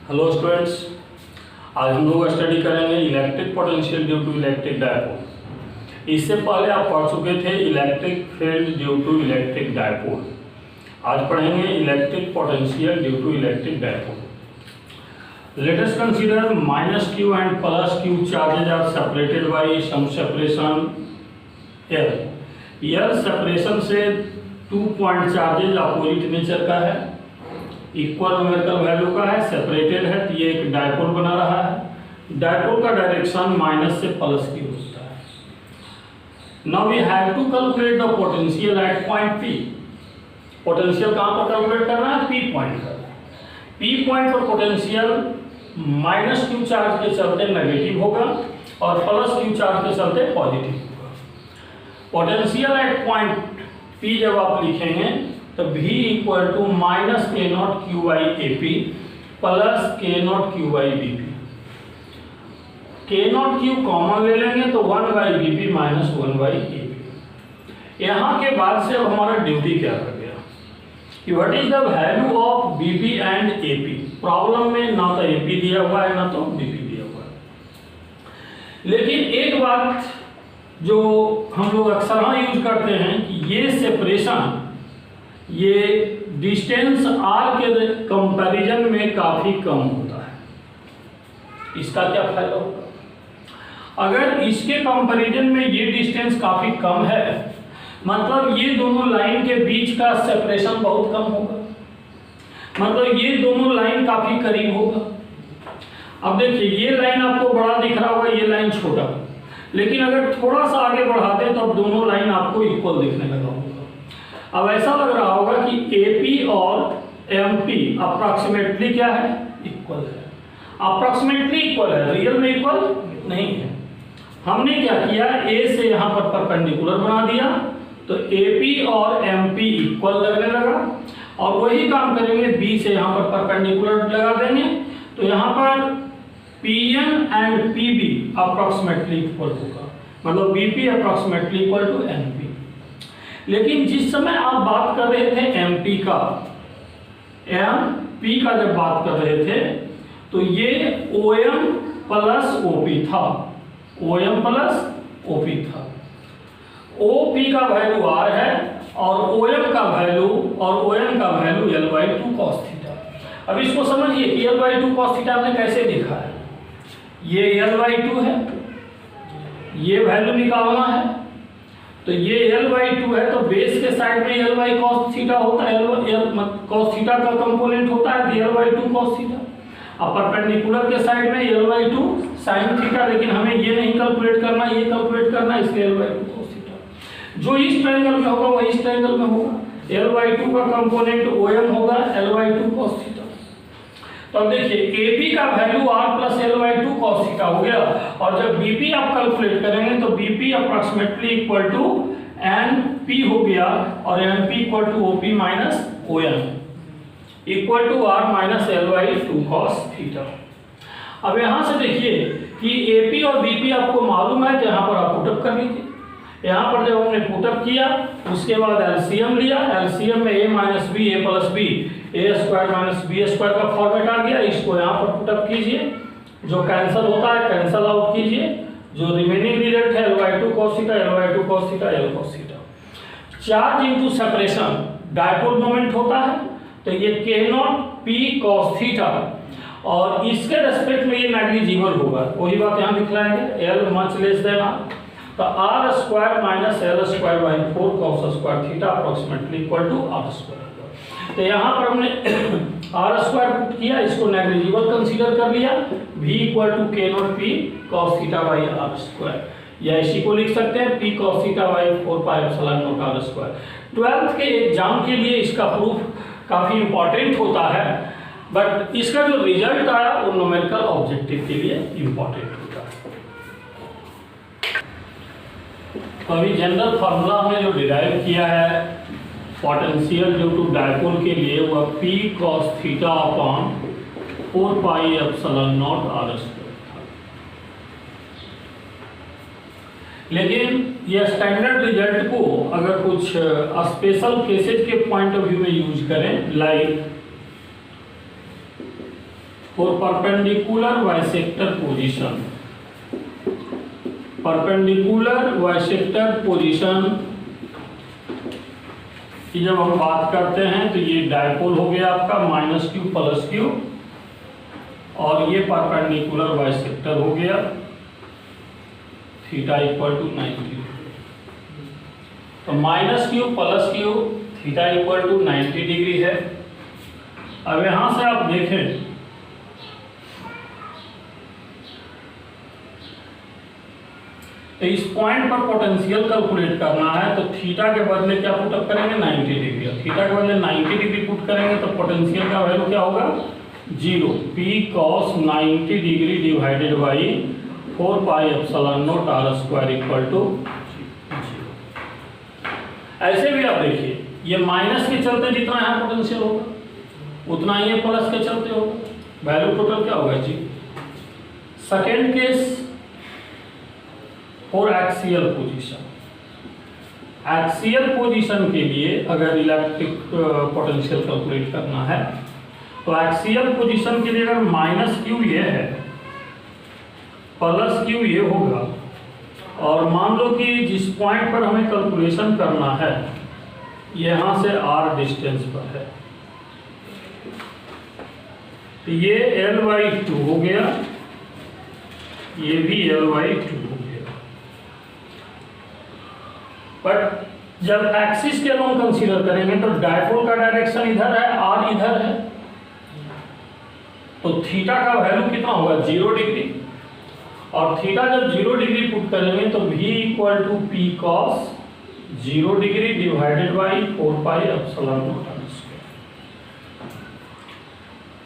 Hello students, आज हम लोग स्टडी करेंगे electric potential due to electric dipole. इससे पहले आप पढ़ चुके थे electric field due to electric dipole. आज पढ़ेंगे electric potential due to electric dipole. Let us consider -q and +q charges are separated by some separation L। L separation से 2 point charges opposite nature का है, equal numerical value का है, separated है, तो ये एक डायपोल बना रहा है। डायपोल का डायरेक्शन माइनस से प्लस की होता है। Now we have to calculate the potential at point P। Potential कहाँ पर कैलकुलेट करना है? P पॉइंट पर। P पॉइंट पर पोटेंशियल -q चार्ज के चलते नेगेटिव होगा और +q चार्ज के चलते पॉजिटिव होगा। पोटेंशियल एट पॉइंट P जब आप लिखेंगे तो V equal to -k0q/AP plus k0q/BP। k0q common ले लेंगे तो 1/BP माइनस 1/AP। यहाँ के बाद से अब हमारा ड्यूटी क्या कर गया कि what is the value of BP and AP। Problem में ना तो AP दिया हुआ है ना तो BP दिया हुआ है, लेकिन एक बात जो हम लोग अक्सर यूज करते हैं कि ये सेपरेशन, ये डिस्टेंस r के कंपैरिजन में काफी कम होता है। इसका क्या फायदा होगा? अगर इसके कंपैरिजन में ये डिस्टेंस काफी कम है, मतलब ये दोनों लाइन के बीच का सेपरेशन बहुत कम होगा, मतलब ये दोनों लाइन काफी करीब होगा। अब देखिए, ये लाइन आपको बड़ा दिख रहा होगा, ये लाइन छोटा, लेकिन अगर थोड़ा सा आगे बढ़ा दे तो अब दोनों लाइन आपको इक्वल दिखने लगा होगा। अब ऐसा लग रहा होगा कि AP और MP अप्रॉक्सीमेटली क्या है? इक्वल है। अप्रॉक्सीमेटली इक्वल है, रियल में इक्वल नहीं है। हमने क्या किया, A से यहाँ पर परपेंडिकुलर बना दिया तो AP और MP इक्वल लगने लगा, और वही काम करेंगे B से यहाँ पर परपेंडिकुलर लगा देंगे तो यहाँ पर PN and PB approximately equal होगा, मतलब BP approximately equal to NP। लेकिन जिस समय आप बात कर रहे थे MP का जब बात कर रहे थे तो ये OM प्लस OP था, OM प्लस OP था। OP का वैल्यू R है और OM का वैल्यू L/2 cos थीटा। अब इसको समझिए कि L/2 cos थीटा आपने कैसे लिखा है। ये L/2 है, ये वैल्यू निकालना है, तो ये L/2 है तो बेस के साइड में L/cos थीटा होता है, cos थीटा का कंपोनेंट होता है L/2 cos थीटा। अब परपेंडिकुलर के साइड में L/2 sin थीटा, लेकिन हमें ये नहीं कैलकुलेट करना, ये कैलकुलेट करना, इसलिए L/2 cos थीटा। जो इस ट्रायंगल में होगा वही इस ट्रायंगल में होगा। L/2 का कंपोनेंट OM होगा L/2 cos थीटा। तो अब देखिए, AP का value R plus L/2 cos theta हो गया, और जब BP आप कैलकुलेट करेंगे तो BP approximately equal to NP हो गया, और NP equal to OP minus OM equal to R minus L/2 cos theta. अब यहाँ से देखिए कि AP और BP आपको मालूम है, तो यहाँ पर आप पुटअप कर लीजिए। यहाँ पर जब हमने पुटअप किया उसके बाद LCM लिया, LCM में A minus B A plus B A² minus B² का फॉर्मेट आ गया। इसको यहाँ पर पुटअप कीजिए, जो कैंसिल होता है कैंसिल आउट कीजिए, जो रिमेनिंग रिजल्ट है L/2 cos theta L/2 cos theta L cos theta. Charge into separation dipole moment होता है, तो ये k0p cos थीटा, और इसके रेस्पेक्ट में ये नेग्लिजिबल होगा, वही बात यहाँ दिखलाएंगे, L much less than R, तो R² minus L²/4 cos² theta approximately equal to R²। तो यहाँ पर हमने R² पुट किया, इसको नेग्लिजिबल कंसीडर कर लिया, V equal to k0p cos θ/R², या इसी को लिख सकते हैं P cos θ/4πε0R²। 12th के एग्जाम के लिए इसका प्रूफ काफी इंपॉर्टेंट होता है, बट इसका जो रिजल्ट आया वो न्यूमेरिकल ऑब्जेक्टिव के लिए इंपॉर्टेंट होता है। तो अभी जनरल फार्मूला हमने जो डिराइव किया है पोटेंशियल ड्यू टू डायपोल के लिए, वह P cos θ/4πε0R²। लेकिन यह स्टैंडर्ड रिजल्ट को अगर कुछ स्पेशल केसेज के पॉइंट ऑफ व्यू में यूज करें, like for perpendicular bisector position. Perpendicular bisector position की जब हम बात करते हैं तो ये डायपोल हो गया आपका -q + q, और ये परपेंडिकुलर बाइसेक्टर हो गया थीटा = 90। तो -q + q थीटा = 90 डिग्री है। अब यहां से आप देखें तो इस पॉइंट पर पोटेंशियल कैलकुलेट करना है, तो थीटा के बदले क्या पुट अप करेंगे 90 डिग्री। थीटा के बदले 90 डिग्री पुट करेंगे तो पोटेंशियल का वैल्यू क्या होगा 0, P cos 90 degree divided by 4πε0 r² = 0। ऐसे भी आप देखिए ये माइनस के चलते जितना यहाँ पोटेंशियल होगा उतना ही प्लस के चलते होगा, वैल्यू टोटल क्या होगा जी। Second case for axial position. Axial position के लिए अगर इलेक्ट्रिक पोटेंशियल कैलकुलेट करना है तो एक्सियल पोजीशन के लिए अगर -q ये है +q ये होगा, और मान लो कि जिस पॉइंट पर हमें कैलकुलेशन करना है यहां से r डिस्टेंस पर है, तो ये l/2 हो गया, ये भी l/2 हो गया। बट जब एक्सिस के अलोंग कंसीडर करेंगे तो डायपोल का डायरेक्शन इधर है, r इधर है, तो थीटा का वैल्यू कितना होगा 0 डिग्री, और थीटा जब 0 डिग्री पुट करेंगे तो v = P cos 0 degree divided by 4πε0।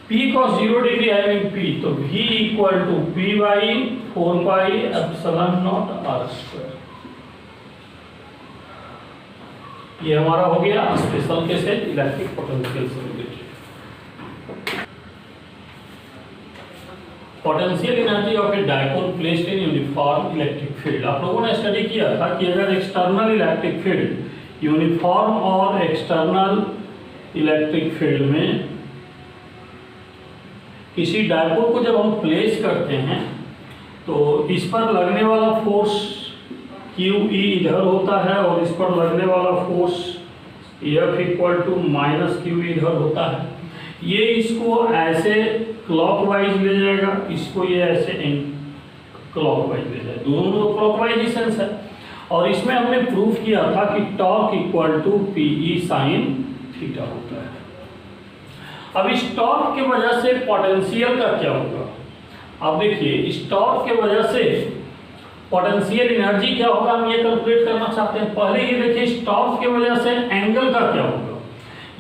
P cos 0 degree I mean P, तो v = P/4πε0 r²। ये हमारा हो गया स्पेशल केस है इलेक्ट्रिक पोटेंशियल से related. Potential energy of A dipole placed in uniform electric field. आप लोगों ने स्टडी किया था कि अगर एक्सटर्नल इलेक्ट्रिक फील्ड यूनिफॉर्म और एक्सटर्नल इलेक्ट्रिक फील्ड में किसी डायपोल को जब हम प्लेस करते हैं तो इस पर लगने वाला फोर्स QE इधर होता है और इस पर लगने वाला फोर्स F = -QE इधर होता है। ये इसको ऐसे क्लॉकवाइज ले जाएगा, इसको ये ऐसे क्लॉकवाइज ले जाएगा, दोनों क्लॉकवाइज डिस्टेंस है। और इसमें हमने प्रूव किया था कि टॉर्क = PE sin थीटा होता है। अब इस टॉर्क की वजह से पोटेंशियल का क्या होगा, अब देखिए इस टॉर्क की वजह से पोटेंशियल एनर्जी क्या होगा हम ये कैलकुलेट करना चाहते हैं। पहले ये देखिए इस टॉर्क की वजह से एंगल का क्या होगा।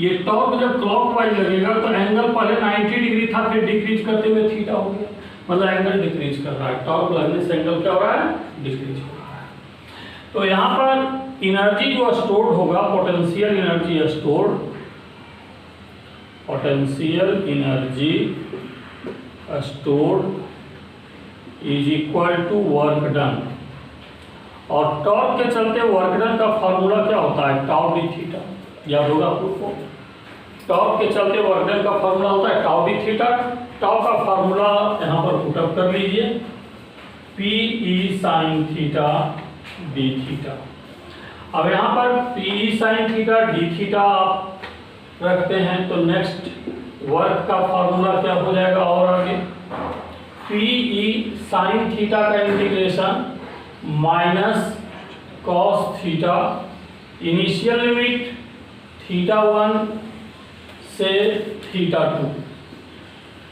ये टॉर्क जब क्लॉकवाइज लगेगा तो एंगल पहले 90 डिग्री था, फिर डिक्रीज करते हुए थीटा हो गया, मतलब एंगल डिक्रीज कर रहा है। टॉर्क लगने से एंगल क्या हो रहा है डिक्रीज हो रहा है। तो यहाँ पर एनर्जी जो स्टोर्ड होगा potential energy stored, potential energy stored = work done, और टॉर्क के चलते वर्क डन का फार्मूला क्या होता है टाउ डी थीटा, याद होगा आपको। टॉर्क के चलते वर्क डन का फार्मूला होता है टाउ डी थीटा। टाउ का फार्मूला यहाँ पर पुट अप कर लीजिए, PE sin theta d theta. अब यहाँ पर PE sin theta d theta आप रखते हैं तो नेक्स्ट वर्क का फार्मूला क्या हो जाएगा, और आगे PE sin थीटा का integration -cos theta, initial limit θ1 से θ2।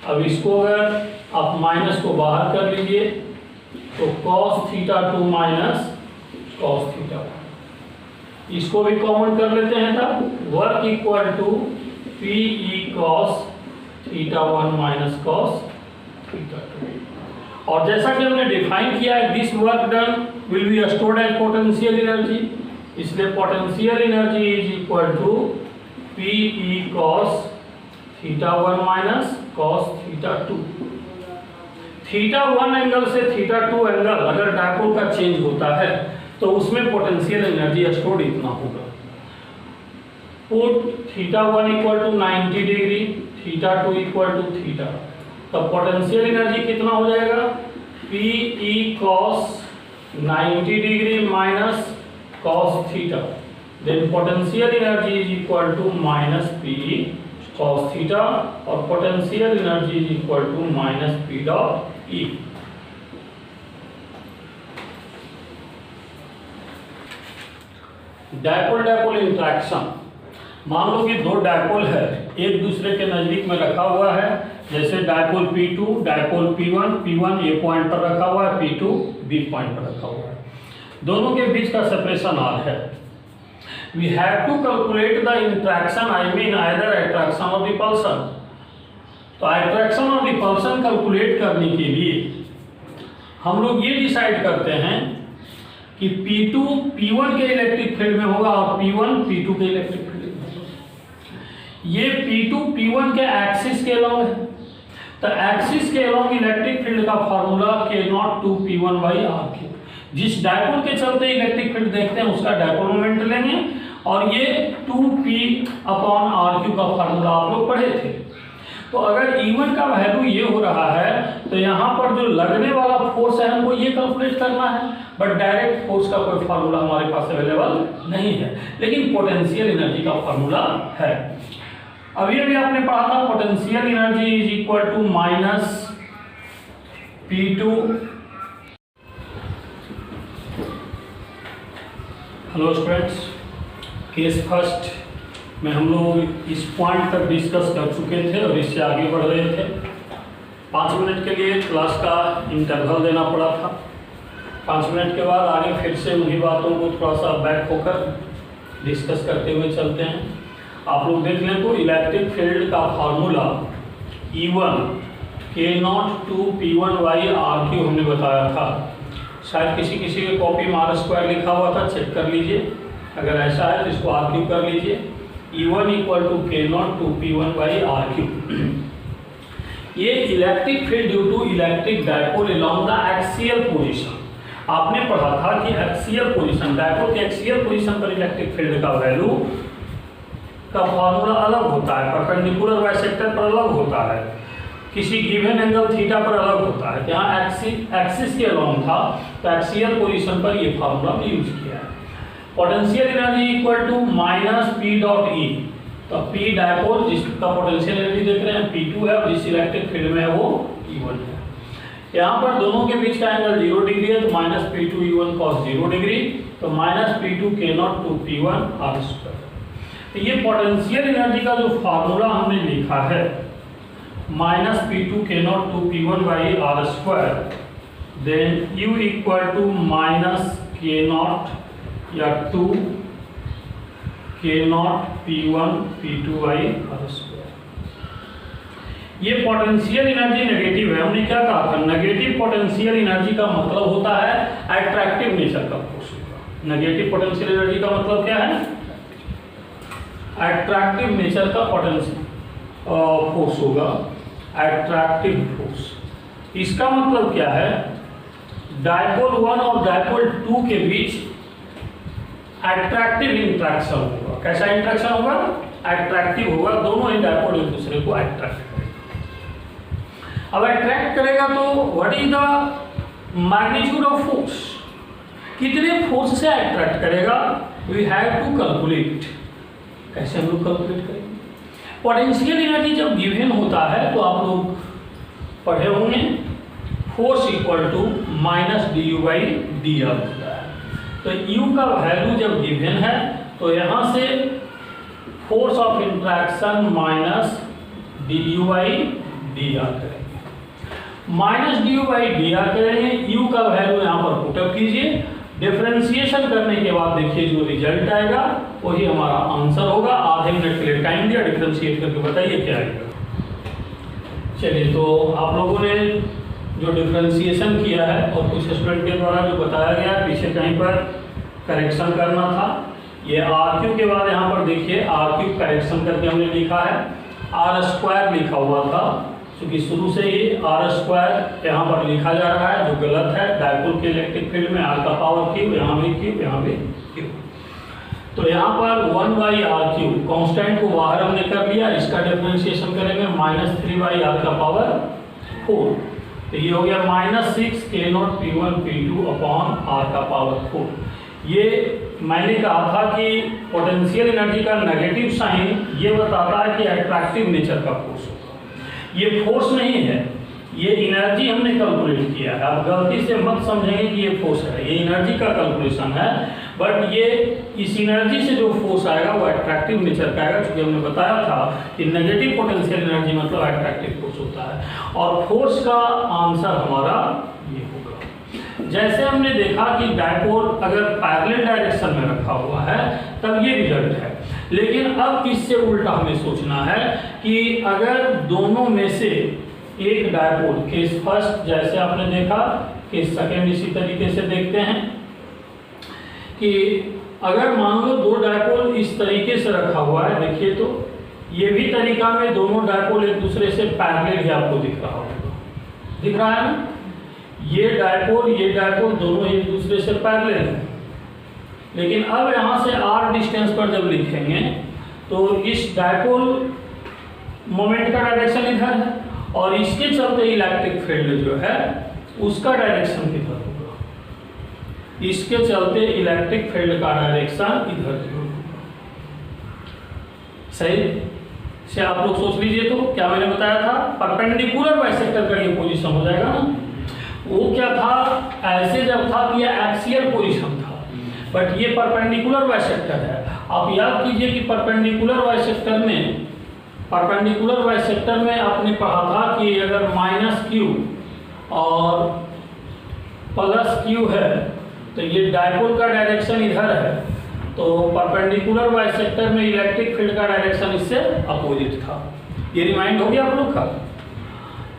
अब इसको अगर आप माइनस को बाहर कर लीजिए तो cos θ2 - cos θ1, इसको भी कॉमन कर लेते हैं तब वर्क = PE cos θ1 - cos θ2। और जैसा कि हमने डिफाइन किया है this work done will be stored as potential energy, इसलिए potential energy = PE cos θ1 - cos θ2। θ1 angle से θ2 एंगल अगर डायपोल का चेंज होता है तो उसमें पोटेंशियल एनर्जी स्टोर्ड इतना होगा। पुट θ1 = 90 डिग्री, θ2 = θ, तो पोटेंशियल एनर्जी कितना हो जाएगा, P E cos 90 degree minus cos theta, then potential energy is equal to minus P cos theta, और potential energy is equal to minus P dot E. Dipole dipole interaction, मान लो कि दो dipole है, एक दूसरे के नजदीक में रखा हुआ है, जैसे डायपोल P2 डायपोल P1 ए पॉइंट पर रखा हुआ है, P2 बी पॉइंट पर रखा हुआ है, दोनों के बीच का सेपरेशन r है। We have to calculate the interaction, I mean either attraction और रिपल्शन। तो अट्रैक्शन और रिपल्शन कैलकुलेट करने के लिए हम लोग ये डिसाइड करते हैं कि P2 P1 के इलेक्ट्रिक फील्ड में होगा और P1 P2 के इलेक्ट्रिक फील्ड में होगा। ये P2 P1 के एक्सिस के अलॉन्ग है, तो एक्सिस के अलॉन्ग इलेक्ट्रिक फील्ड का फार्मूला K0(2P1/r3), जिस डायपोल के चलते इलेक्ट्रिक फील्ड देखते हैं उसका डायपोल मोमेंट लेंगे, और ये 2P/r3 का फार्मूला आप लोग पढ़े थे। तो अगर E1 का वैल्यू ये हो रहा है तो यहाँ पर जो लगने वाला फोर्स है हमको ये कैलकुलेट करना है, बट डायरेक्ट फोर्स का कोई फार्मूला हमारे पास अवेलेबल नहीं है, लेकिन पोटेंशियल एनर्जी का फार्मूला है। अभी अभी आपने पढ़ा था potential energy is equal to minus P2। Hello students, case first में हम लोग इस पॉइंट तक डिस्कस कर चुके थे और इससे आगे बढ़ रहे थे। 5 मिनट के लिए क्लास का इंटरवल देना पड़ा था। 5 मिनट के बाद आगे फिर से उन्हीं बातों को थोड़ा सा बैक होकर डिस्कस करते हुए चलते हैं। आप लोग देख लें तो इलेक्ट्रिक फील्ड का फार्मूला E1 K0(2P1/r3) हमने बताया था। शायद किसी किसी के कॉपी में r² लिखा हुआ था, चेक कर लीजिए, अगर ऐसा है तो इसको r³ कर लीजिए। E1 = K0(2P1/r3)। ये electric field due to electric dipole along the axial position. आपने पढ़ा था कि एक्सियल पोजीशन, डायपोल के एक्सियल पोजीशन पर इलेक्ट्रिक फील्ड का वैल्यू का फार्मूला अलग होता है, परपेंडिकुलर बाइसेक्टर पर अलग होता है, किसी गिवन एंगल थीटा पर अलग होता है। यहाँ एक्सिस के अलोंग था तो एक्सियल पोजीशन पर ये फार्मूला हमने यूज किया है। Potential energy equal to minus P dot E, तो पी डायपोल जिसका पोटेंशियल एनर्जी देख रहे हैं P2 है, और जिस इलेक्ट्रिक फील्ड में है वो E1 है। यहाँ पर दोनों के बीच का एंगल 0 डिग्री है, तो minus P2 E1 cos 0 degree, तो माइनस P2 K0(2P1/r²। तो ये पोटेंशियल एनर्जी का जो फार्मूला हमने लिखा है minus P2 K0(2P1/r², then U = minus K0 या 2 K0(P1P2/r²। ये पोटेंशियल एनर्जी नेगेटिव है। हमने क्या कहा था, नेगेटिव पोटेंशियल एनर्जी का मतलब होता है अट्रैक्टिव नेचर का फोर्स होगा। नेगेटिव पोटेंशियल एनर्जी का मतलब क्या है, अट्रैक्टिव नेचर का पोटेंशियल फोर्स होगा, अट्रैक्टिव फोर्स। इसका मतलब क्या है, डायपोल 1 और डायपोल 2 के बीच अट्रैक्टिव इंट्रैक्शन होगा। कैसा इंट्रैक्शन होगा, अट्रैक्टिव होगा, दोनों ही डायपोल एक दूसरे को अट्रैक्ट करेगा। अब अट्रैक्ट करेगा तो what is the magnitude of force, कितने फोर्स से अट्रैक्ट करेगा, वी हैव टू कैलकुलेट। कैसे हम लोग कैलकुलेट करेंगे, पोटेंशियल एनर्जी जब गिवन होता है तो आप लोग पढ़े होंगे force equal to minus du/dr होता है। तो U का वैल्यू जब गिवन है तो यहाँ से force of interaction minus du/dr करेंगे, माइनस du/dr करेंगे। U का वैल्यू यहाँ पर पुटअप कीजिए, डिफरेंशिएशन करने के बाद देखिए जो रिजल्ट आएगा वही हमारा आंसर होगा। आधे मिनट के लिए टाइम दिया, डिफरेंशिएट करके बताइए क्या आएगा। चलिए, तो आप लोगों ने जो डिफरेंशिएशन किया है और कुछ स्टूडेंट के द्वारा जो बताया गया पीछे कहीं पर करेक्शन करना था, ये r³ के बाद यहाँ पर देखिए r³ करेक्शन करके हमने लिखा है, r² लिखा हुआ था, क्योंकि शुरू से ही r² यहाँ पर लिखा जा रहा है जो गलत है। डायपोल के इलेक्ट्रिक फील्ड में r का पावर क्यूब, यहाँ भी क्यूब, यहाँ भी क्यूब। तो यहाँ पर 1/r³ कांस्टेंट को बाहर हमने कर लिया, इसका डिफरेंशिएशन करेंगे माइनस 3/r का पावर 4, तो ये हो गया -6 K0 P1 P2 upon R का पावर 4। ये मैंने कहा था कि पोटेंशियल एनर्जी का नेगेटिव साइन ये बताता है कि अट्रैक्टिव नेचर का फोर्स होगा। ये फोर्स नहीं है, ये एनर्जी हमने कैलकुलेट किया है। अब गलती से मत समझेंगे कि ये फोर्स है, ये एनर्जी का कैलकुलेशन है, बट ये इस एनर्जी से जो फोर्स आएगा वो अट्रैक्टिव नेचर का आएगा, क्योंकि हमने बताया था कि नेगेटिव पोटेंशियल एनर्जी मतलब अट्रैक्टिव फोर्स होता है। और फोर्स का आंसर हमारा ये होगा। जैसे हमने देखा कि डायपोल अगर पैरेलल डायरेक्शन में रखा हुआ है तब ये रिजल्ट है, लेकिन अब इससे उल्टा हमें सोचना है कि अगर दोनों में से एक डायपोल, केस फर्स्ट जैसे आपने देखा, केस सेकंड इसी तरीके से देखते हैं कि अगर मान लो दो डायपोल इस तरीके से रखा हुआ है, देखिए तो ये भी तरीका में दोनों डायपोल एक दूसरे से पैरेलल ही आपको दिख रहा होगा, दिख रहा है ना? ये डायपोल दोनों एक दूसरे से पैरेलल हैं। लेकिन अब यहाँ से r डिस्टेंस पर जब लिखेंगे तो इस डायपोल मोमेंट का डायरेक्शन इधर है और इसके चलते इलेक्ट्रिक फील्ड जो है उसका डायरेक्शन किधर होगा, इसके चलते इलेक्ट्रिक फील्ड का डायरेक्शन इधर होगा। सही से आप लोग सोच लीजिए, तो क्या मैंने बताया था, परपेंडिकुलर बाइसेक्टर का ये पोजीशन हो जाएगा ना। वो क्या था, ऐसे जब था कि ये एक्सियल पोजीशन था, बट ये परपेंडिकुलर बाइसेक्टर है। आप याद कीजिए कि परपेंडिकुलर बाइसेक्टर में आपने पढ़ा था कि अगर -q और +q है तो ये डायपोल का डायरेक्शन इधर है, तो परपेंडिकुलर बाइसेक्टर में इलेक्ट्रिक फील्ड का डायरेक्शन इससे अपोजिट था। ये रिमाइंड हो गया आप लोग का।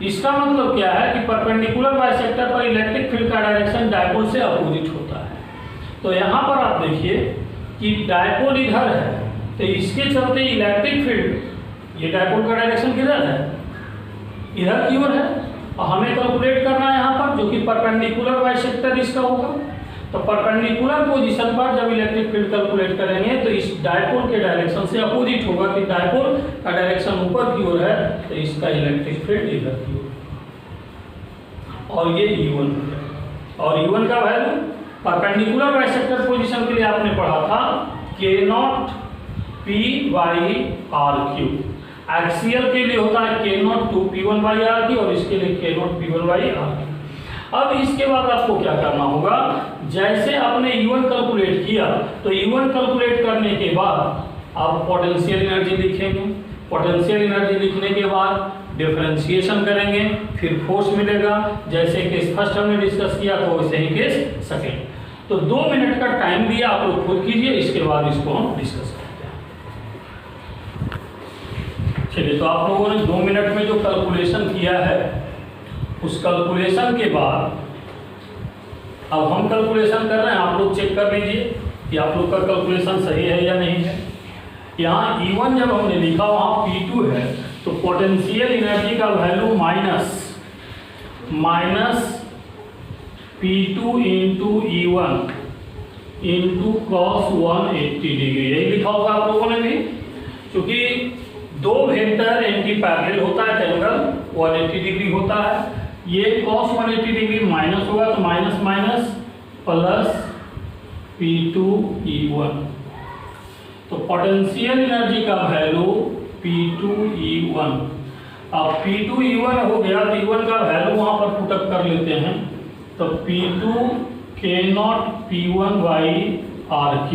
इसका मतलब क्या है कि परपेंडिकुलर बाइसेक्टर पर इलेक्ट्रिक फील्ड का डायरेक्शन डायपोल से अपोजिट होता है। तो यहाँ पर आप देखिए कि डायपोल इधर है, तो इसके चलते इलेक्ट्रिक फील्ड, ये डायपोल का डायरेक्शन किधर है, इधर की ओर है, और हमें कैलकुलेट करना है यहाँ पर, जो कि परपेंडिकुलर बाइसेक्टर इसका होगा। तो परपेंडिकुलर पोजीशन पर जब इलेक्ट्रिक फील्ड कैलकुलेट करेंगे तो इस डायपोल के डायरेक्शन से अपोजिट होगा, कि डायपोल का डायरेक्शन ऊपर की ओर है तो इसका इलेक्ट्रिक फील्ड इधर की ओर, और ये E1 है। और E1 का वैल्यू परपेंडिकुलर बाइसेक्टर पोजीशन के लिए आपने पढ़ा था K0 P/R3, एक्सियल के लिए होता है K0 2P1/R3 और इसके लिए K0 P1/R3। अब इसके बाद आपको क्या करना होगा, जैसे आपने E1 कैलकुलेट किया तो E1 कैलकुलेट करने के बाद आप पोटेंशियल एनर्जी लिखेंगे, पोटेंशियल एनर्जी लिखने के बाद डिफरेंशिएशन करेंगे, फिर फोर्स मिलेगा। जैसे केस फर्स्ट हमने डिस्कस किया तो वैसे ही केस सेकेंड। तो 2 मिनट का टाइम दिया, आप लोग खुद कीजिए, इसके बाद इसको हम डिस्कस करते हैं। चलिए, तो आप लोगों ने 2 मिनट में जो कैलकुलेशन किया है उस कैलकुलेशन के बाद अब हम कैलकुलेशन कर रहे हैं, आप लोग चेक कर लीजिए कि आप लोग का कैलकुलेशन सही है या नहीं है। यहाँ E1 जब हमने लिखा वहाँ P2 है, तो पोटेंशियल एनर्जी का value minus P2 into E1 into cos 180 degree, यही लिखा होगा आप लोगों ने भी। क्योंकि दो वेक्टर एंटी पैरेलल होता है, एंगल 180 डिग्री होता है, ये cos 180 डिग्री माइनस होगा, तो minus minus plus P2 E1। तो पोटेंशियल एनर्जी का वैल्यू P2 E1। अब P2 E1 हो गया, तो E1 का वैल्यू वहां पर पुटअप कर लेते हैं, तो P2 K0 P1/R3।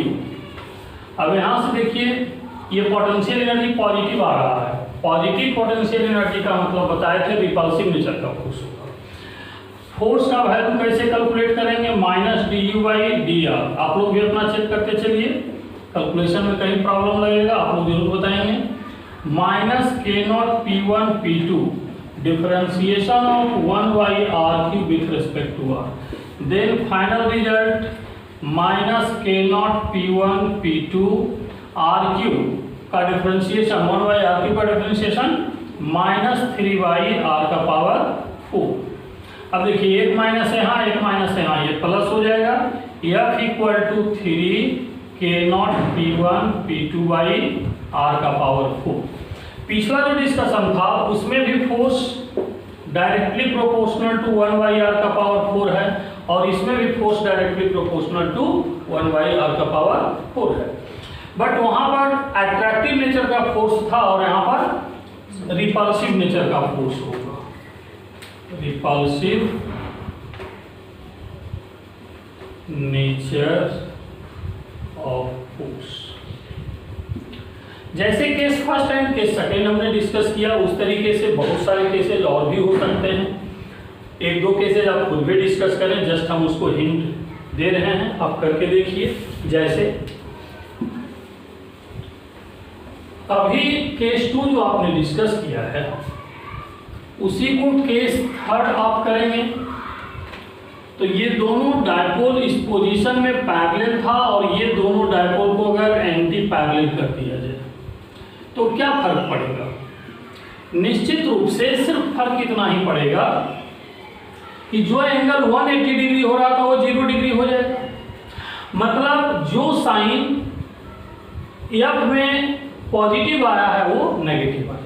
अब यहां से देखिए ये पोटेंशियल एनर्जी पॉजिटिव आ रहा है। पॉजिटिव पोटेंशियल एनर्जी का मतलब बताए थे रिपल्सिव नेचर का फोर्स होगा। फोर्स का वैल्यू कैसे कैलकुलेट करेंगे, -du/dr। आप लोग भी अपना चेक करके चलिए, कैलकुलेशन में कहीं प्रॉब्लम लगेगा आप लोग जरूर बताएंगे। -K0 P1 P2 differentiation of 1/R3 with respect to r, then final result -K0 P1 P2 R3 का डिफरेंशिएशन 1/R3 का डिफरेंशिएशन -3/R का पावर 4। अब देखिए एक माइनस है यहाँ, एक माइनस है यहाँ, ये प्लस हो जाएगा। F = 3 K0 P1 P2/R का पावर 4। पिछला जो डिस्कशन था उसमें भी force directly proportional to 1/r का पावर 4 है, और इसमें भी force directly proportional to 1/r का पावर 4 है। बट वहां पर अट्रैक्टिव नेचर का फोर्स था और यहाँ पर रिपल्सिव नेचर का फोर्स होगा, रिपल्सिव नेचर ऑफ फोर्स। जैसे case first and case second हमने डिस्कस किया, उस तरीके से बहुत सारे केसेज और भी हो सकते हैं। एक दो केसेज आप खुद भी डिस्कस करें, जस्ट हम उसको हिंट दे रहे हैं, आप करके देखिए। जैसे अभी केस 2 जो आपने डिस्कस किया है, उसी को केस थर्ड आप करेंगे। तो ये दोनों डायपोल इस पोजीशन में पैरेलल था, और ये दोनों डायपोल को अगर एंटी पैरेलल कर दिया जाए तो क्या फर्क पड़ेगा? निश्चित रूप से सिर्फ फर्क इतना ही पड़ेगा कि जो एंगल 180 डिग्री हो रहा था वो 0 डिग्री हो जाएगा। मतलब जो साइन एफ में पॉजिटिव आया है वो नेगेटिव आ जाएगा।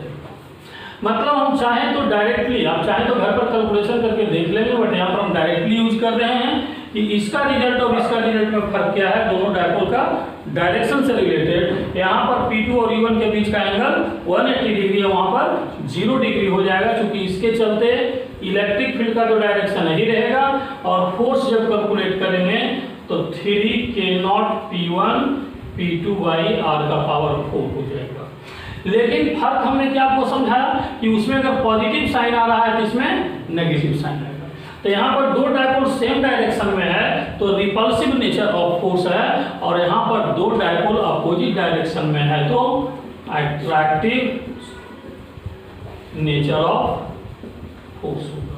मतलब हम चाहें तो डायरेक्टली, आप चाहें तो घर पर कैलकुलेशन करके देख लेंगे, बट यहाँ पर हम डायरेक्टली यूज कर रहे हैं कि इसका रिजल्ट और इसका रिजल्ट में फर्क क्या है, दोनों डायपोल का डायरेक्शन से रिलेटेड। यहाँ पर P2 और E1 के बीच का एंगल 180 डिग्री है, वहाँ पर 0 डिग्री हो जाएगा, क्योंकि इसके चलते इलेक्ट्रिक फील्ड का जो डायरेक्शन नहीं रहेगा। और फोर्स जब कैलकुलेट करेंगे तो 3k0 P1 P2/r का पावर 4 हो जाएगा। लेकिन फर्क हमने क्या आपको समझाया कि उसमें अगर पॉजिटिव साइन आ रहा है तो इसमें नेगेटिव साइन आएगा। तो यहाँ पर दो डायपोल सेम डायरेक्शन में है तो रिपल्सिव नेचर ऑफ फोर्स है, और यहाँ पर दो डायपोल अपोजिट डायरेक्शन में है तो अट्रैक्टिव नेचर ऑफ फोर्स होगा।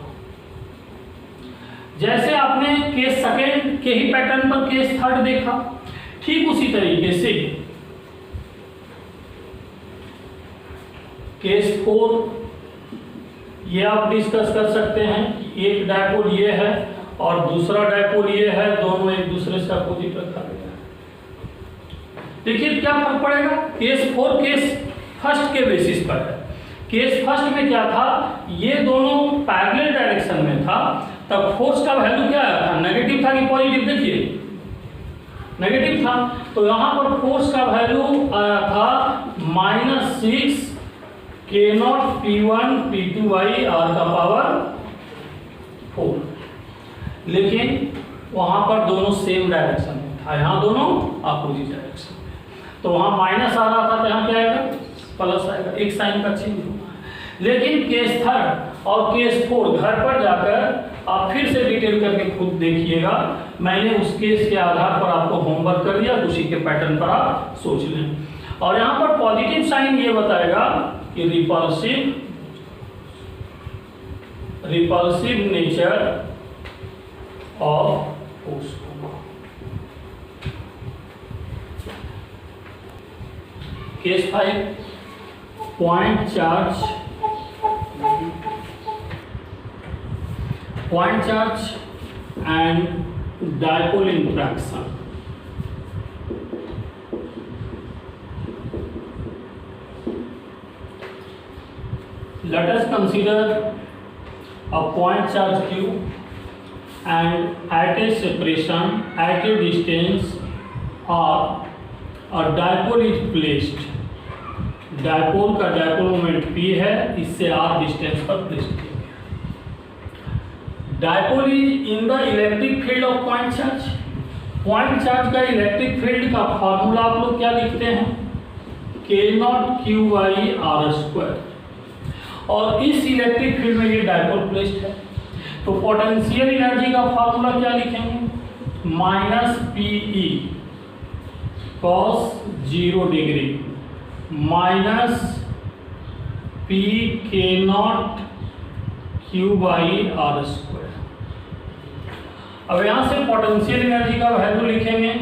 जैसे आपने केस सेकेंड के ही पैटर्न पर केस थर्ड देखा, ठीक उसी तरीके से केस 4 ये आप डिस्कस कर सकते हैं। एक डायपोल ये है और दूसरा डायपोल ये है, दोनों एक दूसरे से अपोजिट रखा गया है। देखिए क्या फर्क पड़ेगा। केस 4 केस फर्स्ट के बेसिस पर है। केस फर्स्ट में क्या था, ये दोनों पैरेलल डायरेक्शन में था, तब फोर्स का वैल्यू क्या आया था, नेगेटिव था कि पॉजिटिव? देखिए नेगेटिव था, तो यहाँ पर फोर्स का वैल्यू आया था -6 k0 P1 P2/r का पावर 4। लेकिन वहां पर दोनों सेम डायरेक्शन में था, यहाँ दोनों अपोजिट डायरेक्शन में, तो वहां माइनस आ रहा था तो यहाँ क्या आएगा, प्लस आएगा, एक साइन का चेंज होगा। लेकिन केस थर्ड और केस 4 घर पर जाकर आप फिर से डिटेल करके खुद देखिएगा। मैंने उस केस के आधार पर आपको होमवर्क कर दिया, उसी के पैटर्न पर आप सोच लें। और यहाँ पर पॉजिटिव साइन ये बताएगा कि repulsive nature of force. Case 5 point charge and dipole interaction. Let us consider a point charge q and at a separation at a distance r a dipole is placed। Dipole का dipole moment p है, इससे r distance पर place किया गया। Dipole is in the electric field of point charge. Point charge का electric field का formula आप लोग क्या लिखते हैं, k0 q/r²। और इस इलेक्ट्रिक फील्ड में ये डायपोल प्लेस्ड है, तो पोटेंशियल एनर्जी का फॉर्मूला क्या लिखेंगे, -PE cos 0 degree -PK0 q/r²। अब यहाँ से पोटेंशियल एनर्जी का वैल्यू लिखेंगे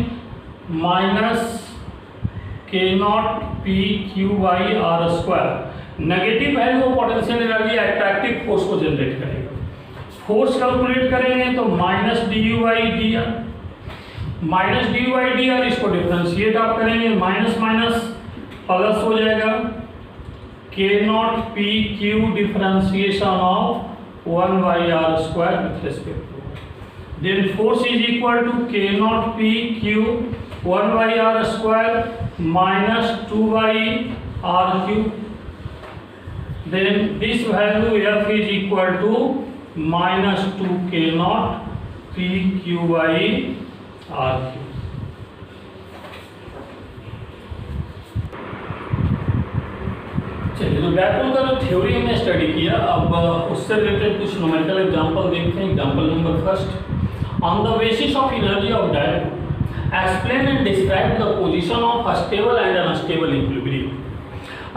-K0 P q/r²। Negative value of potential energy attractive force को जनरेट करेगा। फोर्स कैलकुलेट करेंगे तो -du/dr, इसको डिफरेंशिएट आप करेंगे, माइनस माइनस प्लस हो जाएगा, K0 PQ differentiation of 1/r² with respect to. Then force is equal to K naught P Q 1/r² minus 2/r³. Then this value F is equal to minus 2 K naught P Q/r³. चलिए, तो dipole का जो theory हमने study किया, अब उससे related कुछ numerical example देखते हैं। Example number first, on the basis of energy of dipole explain and describe the position of stable and unstable equilibrium.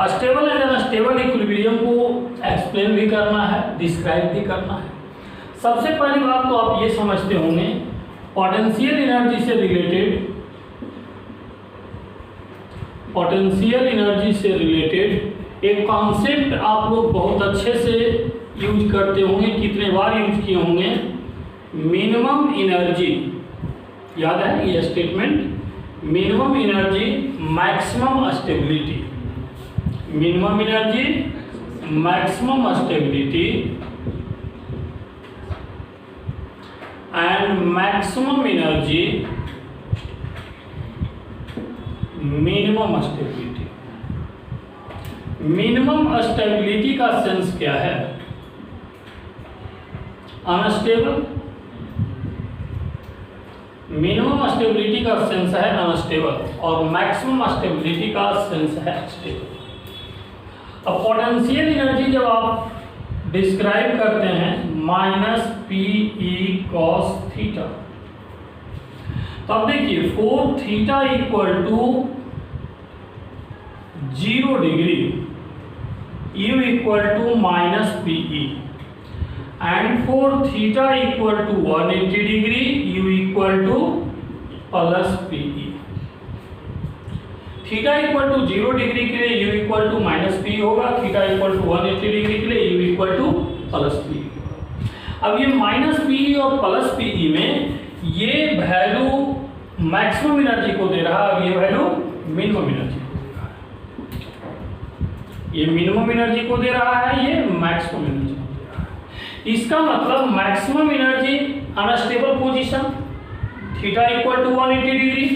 Stable and unstable equilibrium को एक्सप्लेन भी करना है, डिस्क्राइब भी करना है। सबसे पहली बात तो आप ये समझते होंगे, पोटेंशियल एनर्जी से रिलेटेड एक कॉन्सेप्ट आप लोग बहुत अच्छे से यूज करते होंगे, कितने बार यूज किए होंगे, मिनिमम एनर्जी। याद है ये statement, minimum energy maximum stability, minimum energy maximum stability and maximum energy minimum stability. Minimum stability का सेंस क्या है? अनस्टेबल। मिनिमम स्टेबिलिटी का सेंस है अनस्टेबल और मैक्सिमम स्टेबिलिटी का सेंस है स्टेबल। अब पोटेंशियल एनर्जी जब आप डिस्क्राइब करते हैं माइनस PE cos थीटा, तो अब देखिए for theta equal to 0 degree U equal to minus PE and for theta equal to 180 degree U equal to plus PE। Theta equal to 0 degree के लिए U equal to minus PE होगा, theta equal to 180 degree के लिए U equal to plus PE। अब ये minus PE और plus PE में ये वैल्यू मैक्सिमम एनर्जी को दे रहा है और ये वैल्यू मिनिमम एनर्जी को दे रहा है। ये मिनिमम एनर्जी को दे रहा है, ये मैक्सिमम एनर्जी को दे रहा है। इसका मतलब maximum energy unstable position, theta equal to 180 degree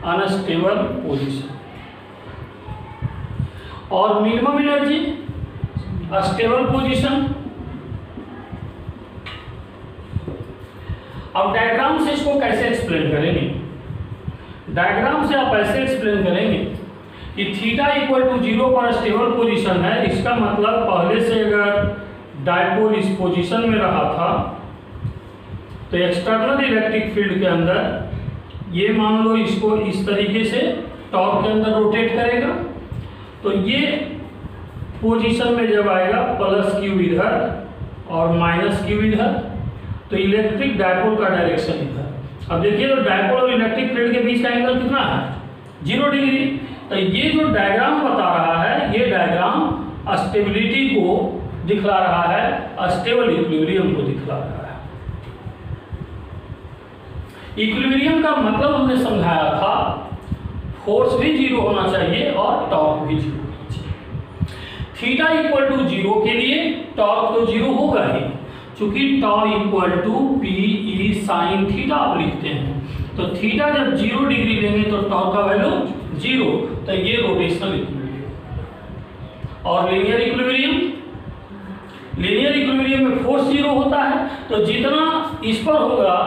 unstable position, और मिनिमम एनर्जी स्टेबल पोजीशन। अब डायग्राम से इसको कैसे एक्सप्लेन करेंगे? डायग्राम से आप ऐसे एक्सप्लेन करेंगे कि थीटा इक्वल टू 0 पर स्टेबल पोजीशन है। इसका मतलब पहले से अगर डायपोल इस पोजीशन में रहा था तो एक्सटर्नल इलेक्ट्रिक फील्ड के अंदर ये मान लो इसको इस तरीके से टॉप के अंदर रोटेट करेगा, तो ये पोजीशन में जब आएगा प्लस Q इधर और माइनस Q इधर, तो इलेक्ट्रिक डायपोल का डायरेक्शन इधर। अब देखिए तो डायपोल और इलेक्ट्रिक फील्ड के बीच का एंगल कितना है? 0 डिग्री। तो ये जो डायग्राम बता रहा है, ये डायग्राम स्टेबिलिटी को दिखला रहा है, स्टेबल इक्विलिब्रियम को दिखला रहा है। इक्विलिब्रियम का मतलब हमने समझाया था, फोर्स भी 0 होना चाहिए और टॉर्क भी 0 होना चाहिए। थीटा इक्वल टू 0 के लिए टॉर्क तो 0 होगा ही, चूंकि tau equal to PE sine theta आप लिखते हैं, तो थीटा जब 0 डिग्री लेंगे तो टॉ का वैल्यू 0, तो ये रोटेशनल इक्विलिब्रियम। और लीनियर इक्विलिब्रियम, लीनियर इक्विलिब्रियम में फोर्स 0 होता है, तो जितना इस पर होगा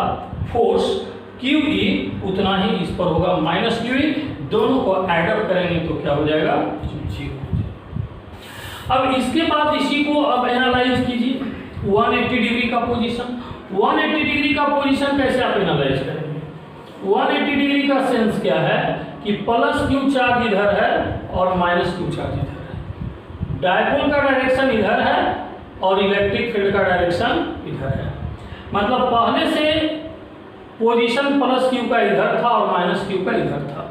फोर्स QE उतना ही इस पर होगा माइनस QE, दोनों को ऐड अप करेंगे तो क्या हो जाएगा? 0। अब इसके बाद इसी को अब एनालाइज कीजिए 180 डिग्री का पोजीशन। 180 डिग्री का पोजीशन कैसे आप एनालाइज करेंगे? 180 डिग्री का सेंस क्या है कि प्लस Q चार्ज इधर है और माइनस Q चार्ज इधर है। डायपोल का डायरेक्शन इधर है और इलेक्ट्रिक फील्ड का डायरेक्शन इधर है। मतलब पहले से पोजीशन प्लस Q का इधर था और माइनस Q का इधर था।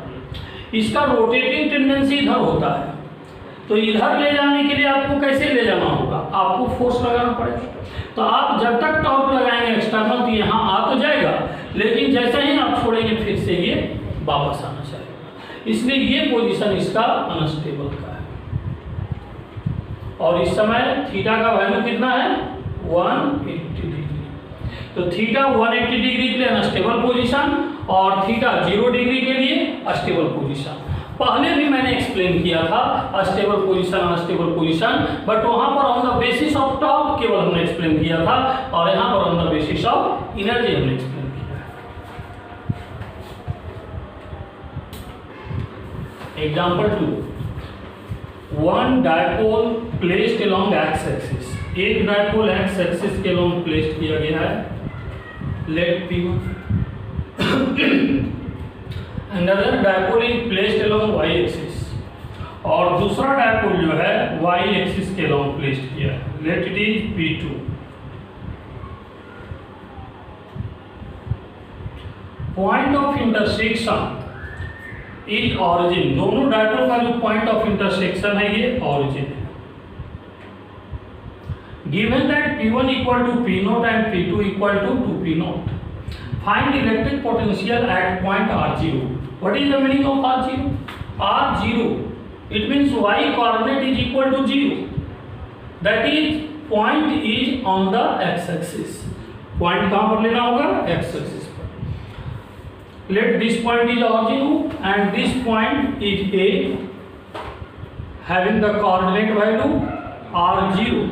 इसका रोटेटिंग टेंडेंसी इधर होता है, तो इधर ले जाने के लिए आपको कैसे ले जाना होगा? आपको फोर्स लगाना पड़ेगा। तो आप जब तक टॉर्क लगाएंगे एक्सटर्नल तो यहाँ आ तो जाएगा, लेकिन जैसे ही आप छोड़ेंगे फिर से ये वापस आना चाहिए। इसलिए ये पोजीशन इसका अनस्टेबल का है। और इस समय थीटा का वैल्यू कितना है? 180 डिग्री। तो थीटा 180 डिग्री के लिए अनस्टेबल पोजीशन और थीटा 0 डिग्री के लिए अस्टेबल पोजीशन। पहले भी मैंने एक्सप्लेन किया था astable position unstable position, but वहां पर on the basis of torque केवल हमने एक्सप्लेन किया था और यहाँ पर on the basis of energy हमने एक्सप्लेन किया है। Example 2, one dipole placed along x axis. एक डायपोल एक्स एक्सिस के अलोंग प्लेस्ड किया गया है, late P1 another dipole is placed along y axis, और दूसरा डायपोल जो है y एक्सिस के along placed किया है, let it is P2। Point of intersection is origin. दोनों डायपोल का जो पॉइंट ऑफ इंटरसेक्शन है ये ऑरिजिन है। Given that P1 equal to P0 and P2 equal to 2P0, find electric potential at point R0। What is the meaning of R0? R0, it means y coordinate is equal to 0, that is point is on the x axis। point कहाँ पर लेना होगा? x axis पर। let this point is origin and this point is A, having the coordinate value R0,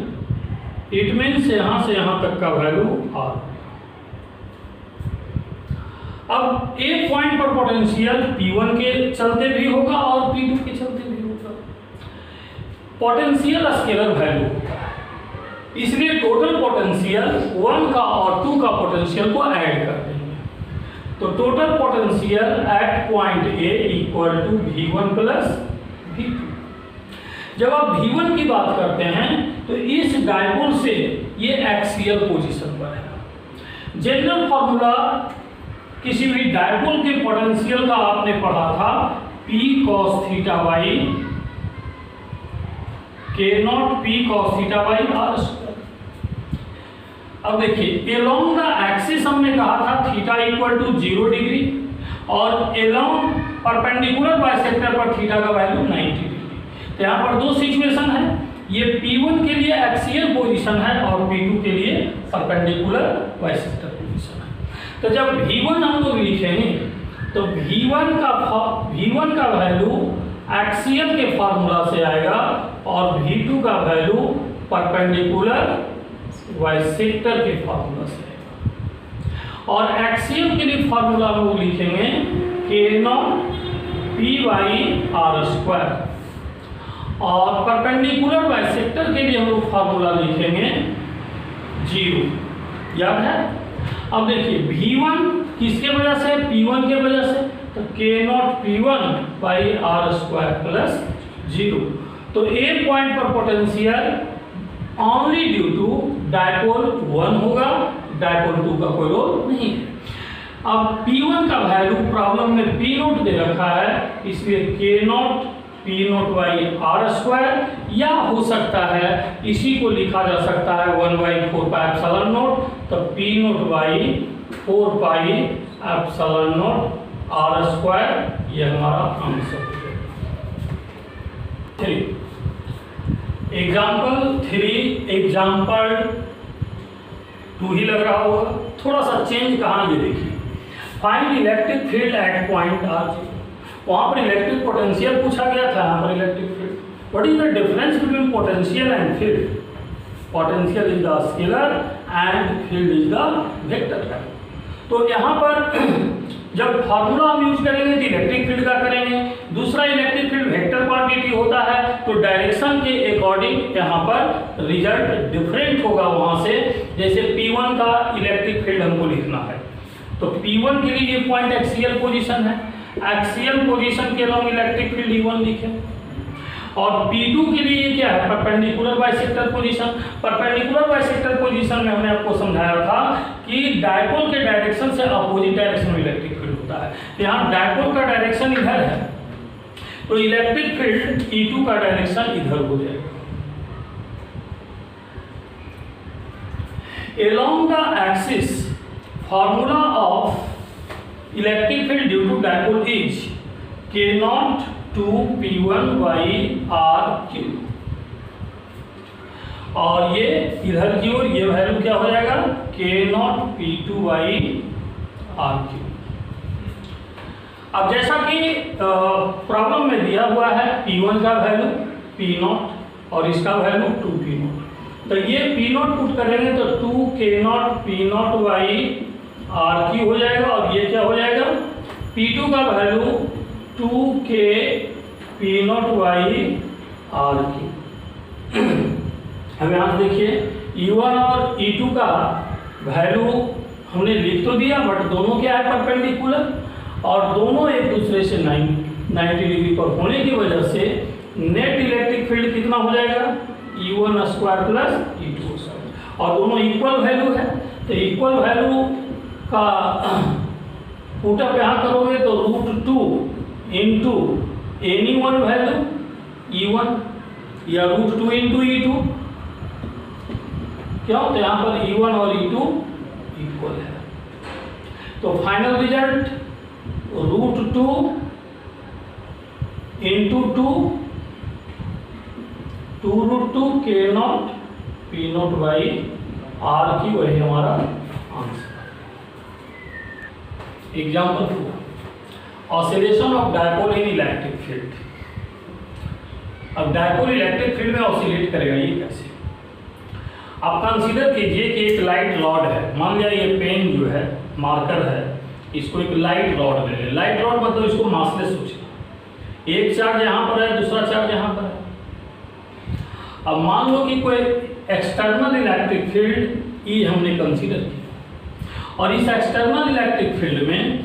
it means यहाँ से यहाँ तक का वैल्यू R। अब एक पॉइंट पर पोटेंशियल P1 के चलते भी होगा और P2 के चलते भी होगा। पोटेंशियल स्केलर वैल्यू होता है, इसलिए टोटल पोटेंशियल 1 का और 2 का पोटेंशियल को ऐड कर देंगे। तो total potential at point A equal to V1 plus V2। जब आप V1 की बात करते हैं तो इस डायपोल से ये एक्सियल पोजीशन पर है। जनरल फॉर्मूला किसी भी डायपोल के पोटेंशियल का आपने पढ़ा था, P cos theta y K0 P cos theta y R square. अब देखिए एलोंग द एक्सिस हमने कहा था थीटा इक्वल टू 0 डिग्री और एलोंग परपेंडिकुलर बाइसेक्टर पर थीटा का वैल्यू 90 डिग्री। तो यहाँ पर दो सिचुएशन है, ये P1 के लिए एक्सियल पोजीशन है और P2 के लिए परपेंडिकुलर बाइसेक्टर पोजीशन है। तो जब V1 हम लोग लिखेंगे तो V1 का वैल्यू एक्सियल के फार्मूला से आएगा और V2 का वैल्यू परपेंडिकुलर बाइसेक्टर के फार्मूला से आएगा। और एक्सियल के लिए फार्मूला हम लोग लिखेंगे K0 P/R स्क्वायर और परपेंडिकुलर बाइसेक्टर के लिए हम लोग फार्मूला लिखेंगे 0। याद है? अब देखिए V1 किसके वजह से? P1 के वजह से, तो K0 P1/R स्क्वायर प्लस 0। तो एक पॉइंट पर potential only due to dipole 1 होगा, डायपोल 2 का कोई रोल नहीं है। अब P1 का वैल्यू प्रॉब्लम में P0 दे रखा है, इसलिए K0 P0/R स्क्वायर, या हो सकता है इसी को लिखा जा सकता है 1/4πε0, तो P0/4πε0 R स्क्वायर, ये हमारा आंसर हो गया। एग्जाम्पल 3, एग्जाम्पल 2 ही लग रहा होगा, थोड़ा सा चेंज कहाँ ये देखिए। Find electric field at point R0। वहाँ पर इलेक्ट्रिक पोटेंशियल पूछा गया था, यहाँ पर electric field. What is the difference between potential and field? Potential is the scalar and field is the vector. तो यहाँ पर जब फार्मूला हम यूज करेंगे तो इलेक्ट्रिक फील्ड का करेंगे। दूसरा इलेक्ट्रिक फील्ड वेक्टर क्वांटिटी होता है, तो डायरेक्शन के अकॉर्डिंग यहाँ पर रिजल्ट डिफरेंट होगा। वहाँ से जैसे P1 का इलेक्ट्रिक फील्ड हमको लिखना है, तो P1 के लिए ये पॉइंट एक्सियल पोजीशन है, एक्सियल पोजीशन के अलोंग इलेक्ट्रिक फील्ड E1 लिखे। और P2 के लिए ये क्या है? Perpendicular bisector position. Perpendicular bisector position में हमने आपको समझाया था कि डायपोल के डायरेक्शन से अपोजिट डायरेक्शन में इलेक्ट्रिक फील्ड होता है। यहाँ डायपोल का डायरेक्शन इधर है, तो इलेक्ट्रिक फील्ड E2 का डायरेक्शन इधर हो जाएगा। Along the axis, formula of electric field due to dipole is K0 to P1/R cube। और ये इधर की ओर ये वैल्यू क्या हो जाएगा, K0 P2/R3। अब जैसा कि प्रॉब्लम में दिया हुआ है P1 का वैल्यू P0 और इसका वैल्यू 2P0, तो ये P0 पुट करेंगे तो 2K0 P0/R3 हो जाएगा, और ये क्या हो जाएगा, P2 का वैल्यू 2K P0/R3। अब यहाँ से देखिए E1 और E2 का वैल्यू हमने लिख तो दिया, बट दोनों क्या है, परपेंडिकुलर, और दोनों एक दूसरे से 90 डिग्री पर होने की वजह से नेट इलेक्ट्रिक फील्ड कितना हो जाएगा, E1² प्लस E2², और दोनों इक्वल वैल्यू है, तो इक्वल वैल्यू का पुटअप यहाँ करोगे तो √2 into any one value E1 या √2 इंटू E2, क्यों, तो यहाँ पर E1 और E2 इक्वल है, तो final result √2 into 2√2 K0 P0/R3, वही हमारा answer. Example 4, oscillation of dipole in electric field. अब डायपोल इलेक्ट्रिक फील्ड में ऑसिलेट करेगा, ये कैसे, आप कंसीडर कीजिए कि एक लाइट रॉड है, मान लिया ये पेन जो है, मार्कर है, इसको एक लाइट रॉड ले लें। लाइट रॉड मतलब इसको मासलेस सोचिए, एक चार्ज यहाँ पर है, दूसरा चार्ज यहाँ पर है। अब मान लो कि कोई एक्सटर्नल इलेक्ट्रिक फील्ड ई हमने कंसीडर किया, और इस एक्सटर्नल इलेक्ट्रिक फील्ड में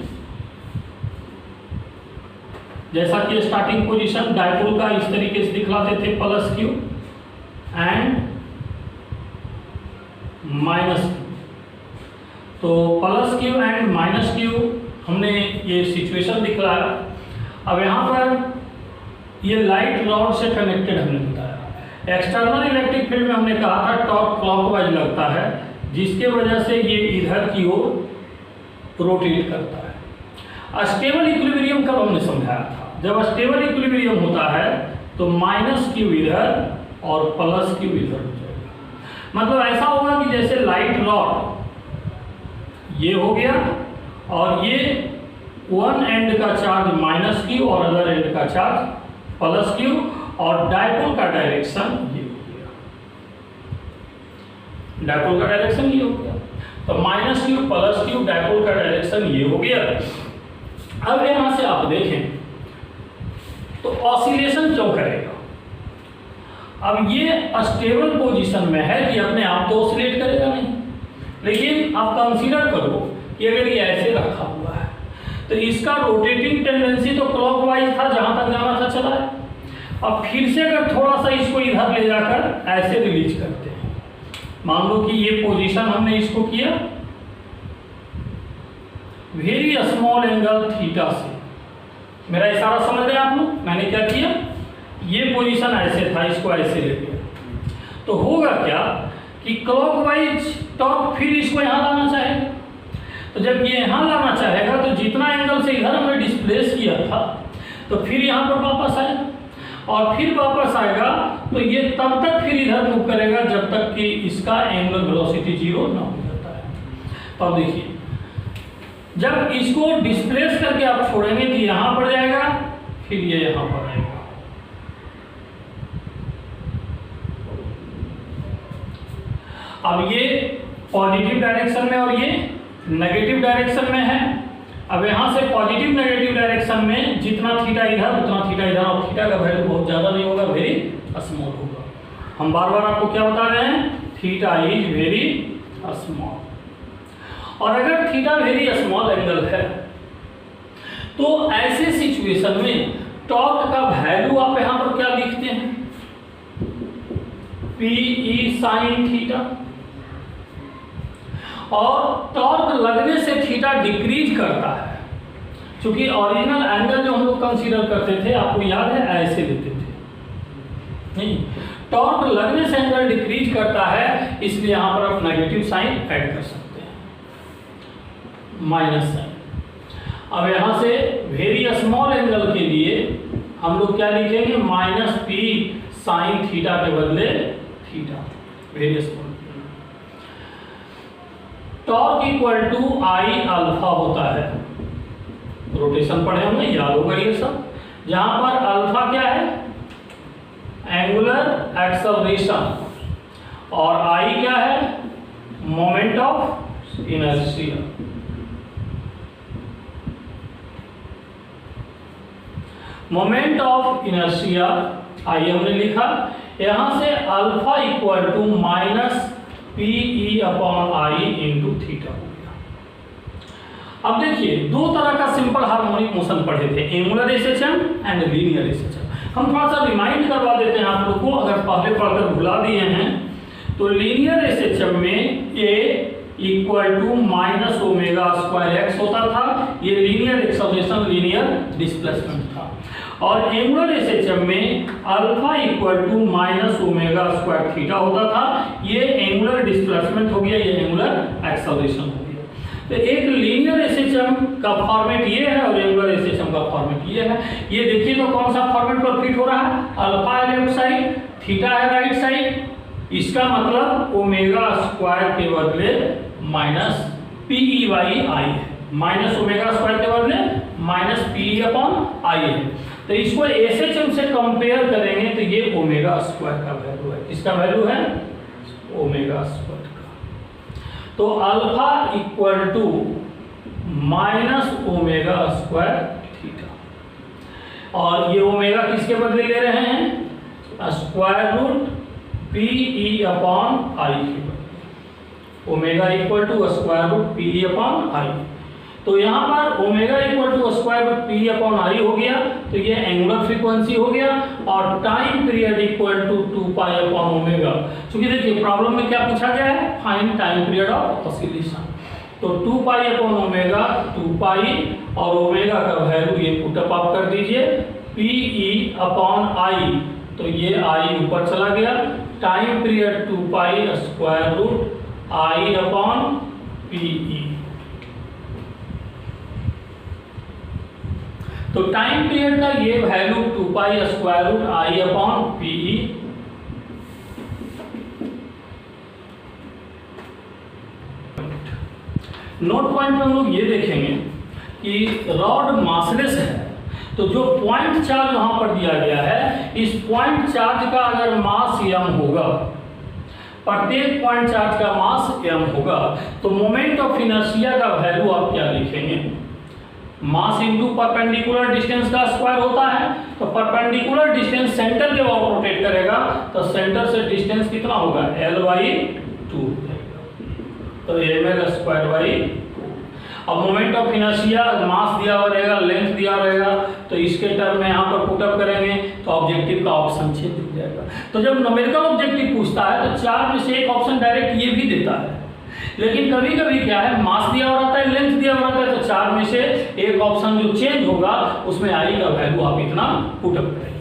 जैसा कि स्टार्टिंग पोजीशन डायपोल का इस तरीके से दिखलाते थे, +Q एंड -Q, तो +Q एंड -Q हमने ये सिचुएशन दिखलाया। अब यहाँ पर ये लाइट रॉड से कनेक्टेड हमने बताया, एक्सटर्नल इलेक्ट्रिक फील्ड में हमने कहा था टॉर्क क्लॉकवाइज लगता है, जिसके वजह से ये इधर की ओर रोटेट करता है। स्टेबल इक्विलिब्रियम कब हमने समझाया था, जब स्टेबल इक्विलिब्रियम होता है तो -Q इधर और +Q इधर हो जाएगा। मतलब ऐसा होगा कि जैसे लाइट रॉड ये हो गया, और ये वन एंड का चार्ज -Q और अदर एंड का चार्ज +Q, और डायपोल का डायरेक्शन ये हो गया, डायपोल का डायरेक्शन ये हो गया, तो -Q +Q डायपोल का डायरेक्शन ये हो गया। अब यहां से आप देखें तो ऑसिलेशन क्यों करेगा, अब ये स्टेबल पोजीशन में है कि अपने आप तो ऑसिलेट करेगा नहीं, लेकिन आप कंसीडर करो कि अगर ये ऐसे रखा हुआ है तो इसका रोटेटिंग टेंडेंसी तो क्लॉकवाइज था, जहां तक जाना था चला है। अब फिर से अगर थोड़ा सा इसको इधर ले जाकर ऐसे रिलीज करते हैं, मान लो कि ये पोजीशन हमने इसको किया वेरी स्मॉल एंगल थीटा से, मेरा इशारा समझ रहे आप लोग, मैंने क्या किया, ये पोजीशन ऐसे था, इसको ऐसे ले लिया, तो होगा क्या कि क्लॉकवाइज टॉर्क फिर इसको यहाँ लाना चाहेगा, तो जब ये यहाँ लाना चाहेगा तो जितना एंगल से इधर हमने डिस्प्लेस किया था तो फिर यहाँ पर वापस आएगा, और फिर वापस आएगा तो ये तब तक फिर इधर मूव करेगा जब तक कि इसका एंगुलर वेलोसिटी 0 ना हो जाता है। तो अब देखिए, जब इसको डिस्प्लेस करके आप छोड़ेंगे तो यहाँ पर जाएगा, फिर ये यहाँ पर आएगा, अब ये पॉजिटिव डायरेक्शन में और ये नेगेटिव डायरेक्शन में है। अब यहाँ से पॉजिटिव नेगेटिव डायरेक्शन में जितना थीटा इधर उतना थीटा इधर, और थीटा का वैल्यू बहुत ज़्यादा नहीं होगा, वेरी स्मॉल होगा। हम बार बार आपको क्या बता रहे हैं, थीटा इज वेरी स्मॉल, और अगर थीटा वेरी स्मॉल एंगल है तो ऐसे सिचुएशन में टॉर्क का वैल्यू आप यहाँ पर क्या लिखते हैं, PE sin थीटा, और टॉर्क लगने से थीटा डिक्रीज करता है, क्योंकि ओरिजिनल एंगल जो हम लोग कंसीडर करते थे, आपको याद है ऐसे लेते थे, नहीं, टॉर्क लगने से एंगल डिक्रीज करता है, इसलिए यहाँ पर आप नेगेटिव साइन ऐड कर सकते हैं, माइनस साइन। अब यहाँ से वेरी स्मॉल एंगल के लिए हम लोग क्या लिखेंगे, -P sin थीटा के बदले theta, various moment. Torque equal to I alpha होता है, रोटेशन पढ़े होंगे, याद होगा ये सब। जहां पर अल्फा क्या है, एंगुलर एक्सेलरेशन, और आई क्या है, moment of inertia. Moment of inertia I हमने लिखा, यहां से alpha equal to minus P upon I into theta हो गया। अब देखिए दो तरह का सिंपल हार्मोनिक मोशन पढ़े थे, angular SHM and linear SHM. हम थोड़ा सा रिमाइंड करवा देते हैं आप लोग को, अगर पहले पढ़कर भुला दिए हैं। तो लीनियर एसएचएम में A equal to minus omega square X होता था, ये लीनियर एक्सेलरेशन, लीनियर डिस्प्लेसमेंट था। और एंगुलर एसएचएम में alpha equal to minus omega square theta होता था, ये एंगुलर डिस्प्लेसमेंट हो गया, ये एंगुलर एक्सेलरेशन हो गया। तो एक लीनियर एसएचएम का फॉर्मेट ये है और एंगुलर एसएचएम का फॉर्मेट ये है। ये देखिए तो कौन सा फॉर्मेट पर फिट हो रहा है, अल्फा है लेफ्ट साइड, थीटा है राइट साइड, इसका मतलब ओमेगा स्क्वायर के बदले माइनस पीई बाई आई है, माइनस ओमेगा स्क्वायर के बदले माइनस पीई अपॉन आई है। तो इसको एसएचएम से कंपेयर करेंगे तो ये ओमेगा स्क्वायर का वैल्यू है, इसका वैल्यू है ओमेगा स्क्वायर का। तो alpha equal to minus omega square theta, और ये ओमेगा किसके बदले ले रहे हैं, square root PE upon I के बदले, omega equal to square root PE upon I. तो यहाँ पर omega equal to square root P upon I हो गया, तो ये एंगुलर फ्रीक्वेंसी हो गया, और time period equal to 2 pi upon omega. क्योंकि देखिए प्रॉब्लम में क्या पूछा गया है, find time period of oscillation. तो 2 पाई अपॉन ओमेगा 2 पाई, और ओमेगा का वैल्यू ये पुटअप आप कर दीजिए, पीई अपॉन आई, तो ये आई ऊपर चला गया, time period 2 pi square root I upon PE. तो टाइम पीरियड का ये value 2 pi square root I upon PE. Note point में हम लोग ये देखेंगे कि रॉड मासलेस है, तो जो पॉइंट चार्ज वहां पर दिया गया है, इस पॉइंट चार्ज का अगर मास m होगा, प्रत्येक पॉइंट चार्ज का मास m होगा, तो मोमेंट ऑफ इनर्शिया का वैल्यू आप क्या लिखेंगे, मास इनटू परपेंडिकुलर डिस्टेंस का स्क्वायर होता है। तो परपेंडिकुलर डिस्टेंस सेंटर के अबाउट रोटेट करेगा, तो सेंटर से डिस्टेंस कितना होगा, L/2 तो ml स्क्वायर बाई। अब मोमेंट ऑफ इनर्शिया, मास दिया हुआ रहेगा, लेंथ दिया रहेगा, तो इसके टर्म में यहाँ पर पुटअप करेंगे तो ऑब्जेक्टिव का ऑप्शन चेंज हो जाएगा। तो जब न्यूमेरिकल ऑब्जेक्टिव पूछता है तो 4 में से एक ऑप्शन डायरेक्ट ये भी देता है, लेकिन कभी कभी क्या है, मास दिया हुआ रहता है, लेंथ दिया हुआ रहता है, तो 4 में से एक ऑप्शन जो चेंज होगा उसमें आई का वैल्यू आप इतना पुटअप करेंगे।